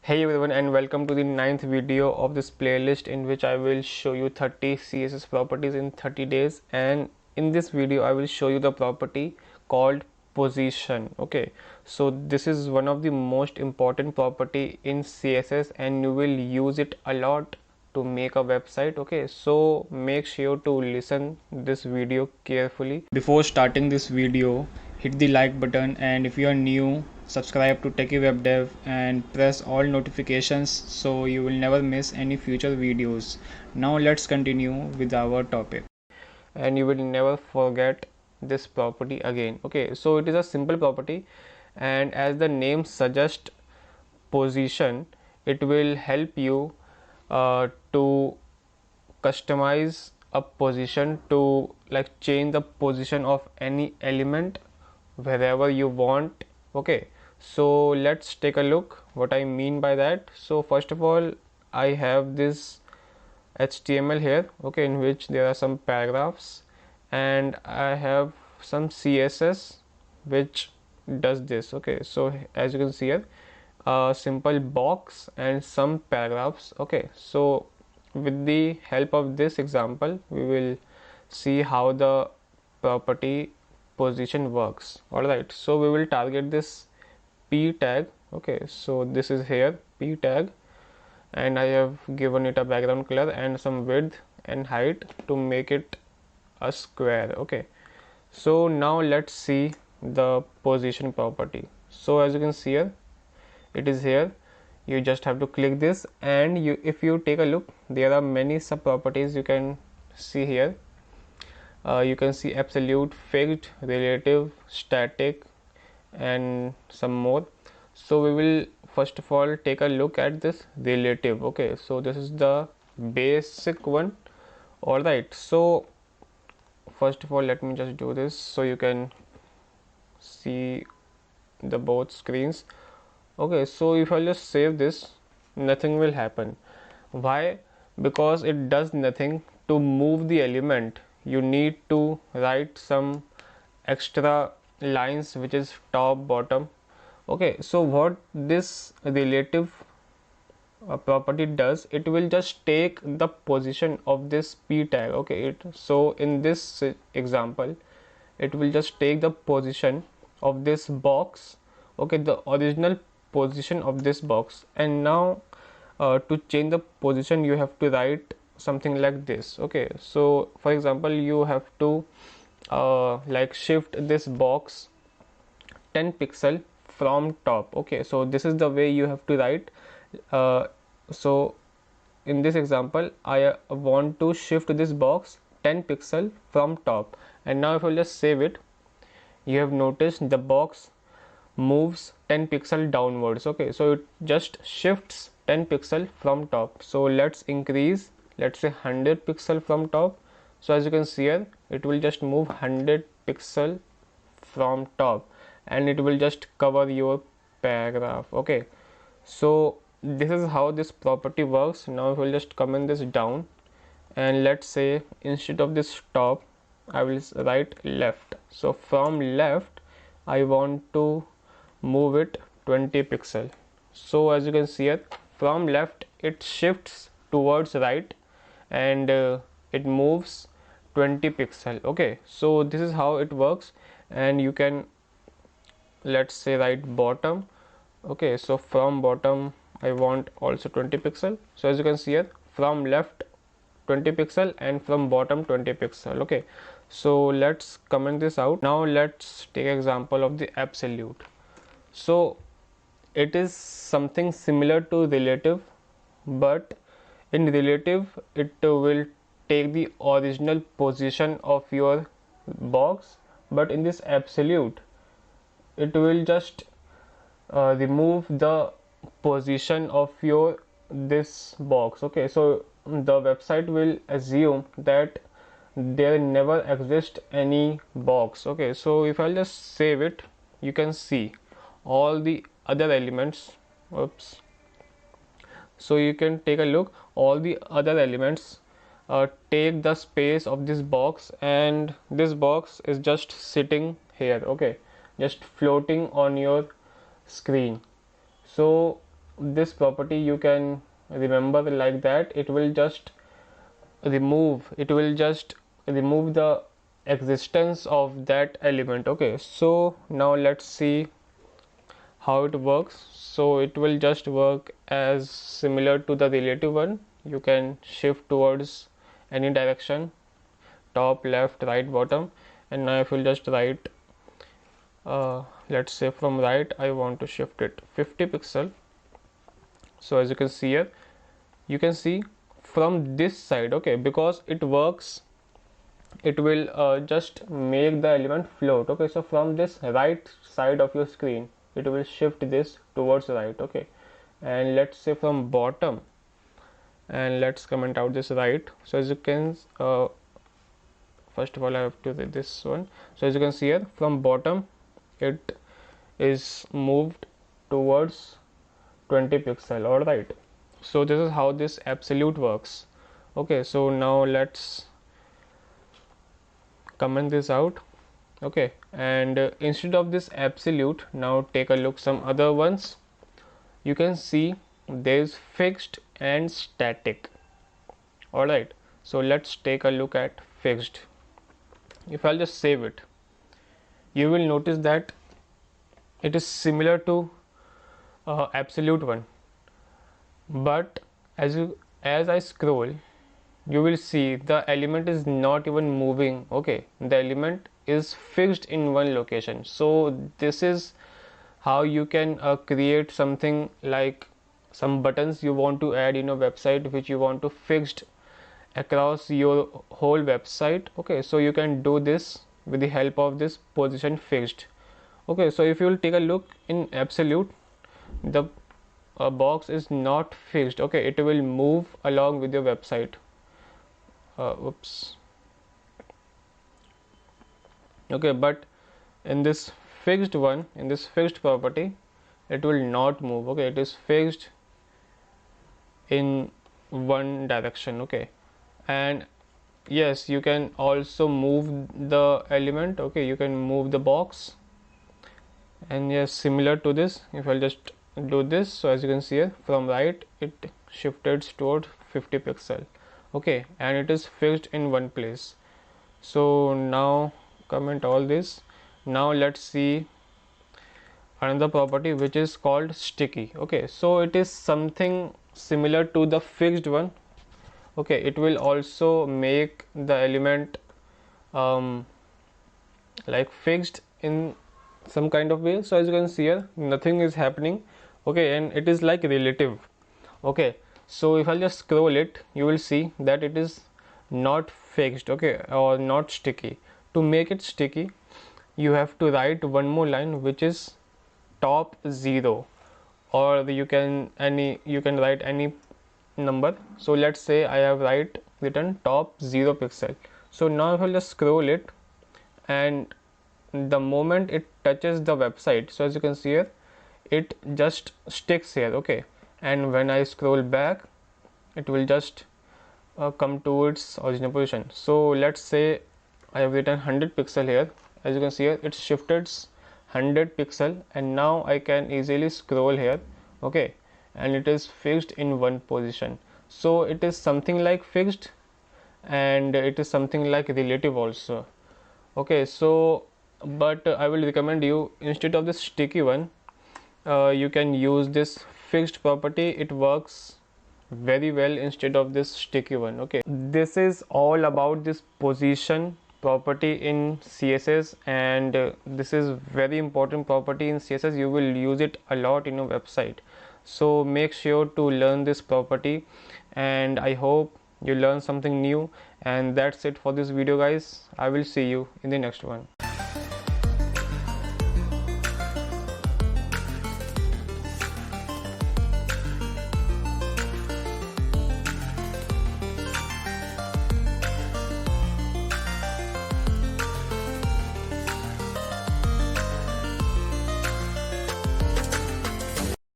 Hey everyone, and welcome to the ninth video of this playlist in which I will show you 30 CSS properties in 30 days. And in this video I will show you the property called position. Okay, so this is one of the most important property in CSS and you will use it a lot to make a website. Okay, so make sure to listen this video carefully. Before starting this video, hit the like button, and if you are new, subscribe to Techie Web Dev and press all notifications so you will never miss any future videos. Now let's continue with our topic, and you will never forget this property again. Okay, so it is a simple property, and as the name suggests, position, it will help you to customize a position, to like change the position of any element wherever you want. Okay, so let's take a look what I mean by that. So first of all, I have this HTML here, okay, in which there are some paragraphs, and I have some CSS which does this. Okay, so as you can see here, a simple box and some paragraphs. Okay, so with the help of this example we will see how the property position works. Alright, so we will target this p tag. Okay, so this is here p tag, and I have given it a background color and some width and height to make it a square. Okay, so now let's see the position property. So as you can see here, it is here. You just have to click this, and if you take a look, there are many sub properties you can see here. You can see absolute, fixed, relative, static, and some more. So we will first of all take a look at this relative. Okay, so this is the basic one. All right, so first of all let me just do this so you can see the both screens. Okay, so if I just save this, nothing will happen. Why? Because it does nothing. To move the element, you need to write some extra lines, which is top, bottom. Okay, so what this relative property does, it will just take the position of this p tag. Okay, so in this example, it will just take the position of this box. Okay, the original position of this box, and now to change the position you have to write something like this. Okay, so for example, you have to like shift this box 10 pixel from top. Okay, so this is the way you have to write. So in this example I want to shift this box 10 pixel from top, and now if I just save it, you have noticed the box moves 10 pixel downwards. Okay, so it just shifts 10 pixel from top. So let's increase, let's say 100 pixel from top. So as you can see here, it will just move 100 pixel from top, and it will just cover your paragraph. Okay, so this is how this property works. Now if we'll just comment this down, and let's say instead of this top I will write left. So from left I want to move it 20 pixel. So as you can see here, from left it shifts towards right, and it moves 20 pixel. Okay, so this is how it works. And you can, let's say, write bottom. Okay, so from bottom I want also 20 pixel. So as you can see here, from left 20 pixel and from bottom 20 pixel. Okay, so let's comment this out. Now let's take example of the absolute. So it is something similar to relative, but in relative it will take the original position of your box, but in this absolute it will just remove the position of your this box. Okay, so the website will assume that there never exists any box. Okay, so if I'll just save it, you can see all the other elements. Oops. So you can take a look, all the other elements take the space of this box, and this box is just sitting here. Okay, just floating on your screen. So this property you can remember like that, it will just remove the existence of that element. Okay, so now let's see how it works. So it will just work as similar to the relative one. You can shift towards any direction, top, left, right, bottom. And now if you'll just write, let's say from right I want to shift it 50 pixel. So as you can see here, you can see from this side, okay, because it works, it will just make the element float. Okay, so from this right side of your screen it will shift this towards right. Okay, and let's say from bottom, and let's comment out this right. So as you can first of all I have to read this one. So as you can see here, from bottom it is moved towards 20 pixel. All right, so this is how this absolute works. Okay, so now let's comment this out. Okay, and instead of this absolute, now take a look some other ones. You can see there's fixed and static. All right, so let's take a look at fixed. If I'll just save it, you will notice that it is similar to absolute one, but as I scroll, you will see the element is not even moving. Okay, the element is fixed in one location. So this is how you can create something like some buttons you want to add in a website, which you want to fixed across your whole website. Okay, so you can do this with the help of this position fixed. Okay, so if you will take a look in absolute, the box is not fixed. Okay, it will move along with your website. Oops. Okay, but in this fixed one, in this fixed property, it will not move. Okay, it is fixed in one direction. Okay, and yes, you can also move the element. Okay, you can move the box, and yes, similar to this, if I'll just do this, so as you can see here, from right it shifted toward 50 pixel. Okay, and it is fixed in one place. So now comment all this. Now let's see another property which is called sticky. Okay, so it is something similar to the fixed one. Okay, it will also make the element like fixed in some kind of way. So as you can see here, nothing is happening. Okay, and it is like relative. Okay, so if I'll just scroll it, you will see that it is not fixed. Okay, or not sticky. To make it sticky, you have to write one more line, which is top 0, or you can write any number. So let's say I have written top 0 pixel. So now if I'll just scroll it, and the moment it touches the website, so as you can see here, it just sticks here. Okay, and when I scroll back, it will just come to its original position. So let's say I have written 100 pixel here. As you can see here, it shifted 100 pixel, and now I can easily scroll here. Okay, and it is fixed in one position. So it is something like fixed, and it is something like relative also. Okay, so but I will recommend you, instead of this sticky one, you can use this fixed property. It works very well instead of this sticky one. Okay, this is all about this position property in CSS, and this is very important property in CSS. You will use it a lot in your website, so make sure to learn this property, and I hope you learn something new. And that's it for this video, guys. I will see you in the next one.